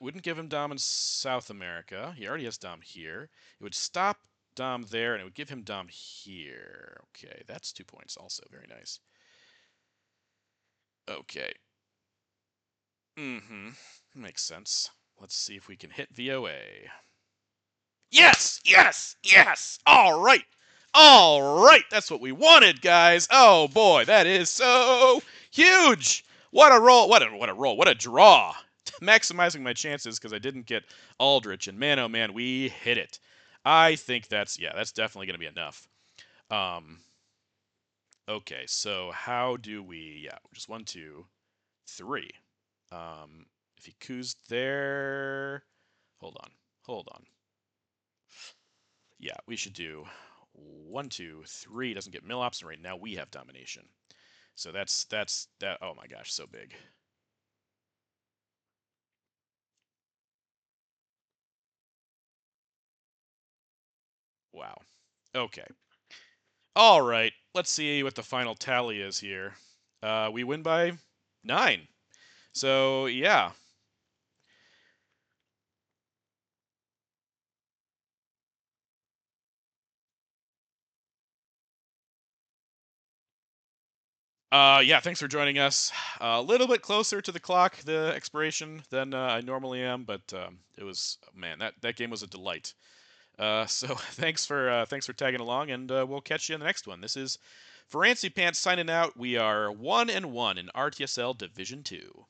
[SPEAKER 1] Wouldn't give him Dom in South America. He already has Dom here. It would stop Dom there, and it would give him Dom here. Okay, that's 2 points also. Very nice. Okay. Mm-hmm. Makes sense. Let's see if we can hit VOA. Yes! Yes! Yes! All right! All right! That's what we wanted, guys. Oh, boy. That is so huge! What a roll. What a roll. What a draw. Maximizing my chances because I didn't get Aldrich. And man, oh, man, we hit it. I think that's definitely going to be enough. Okay, so how do we, just 1, 2, 3. If he coups there, hold on. Yeah, we should do 1, 2, 3. Doesn't get mill ops, and right now we have domination. So that's that. Oh my gosh, so big. Wow. Okay. All right. Let's see what the final tally is here. We win by 9. So yeah. Yeah, thanks for joining us. A little bit closer to the clock, the expiration, than I normally am, but it was, man, that game was a delight. So thanks for tagging along, and we'll catch you in the next one. This is Frantzypantz signing out. We are 1-1 in RTSL Division 2.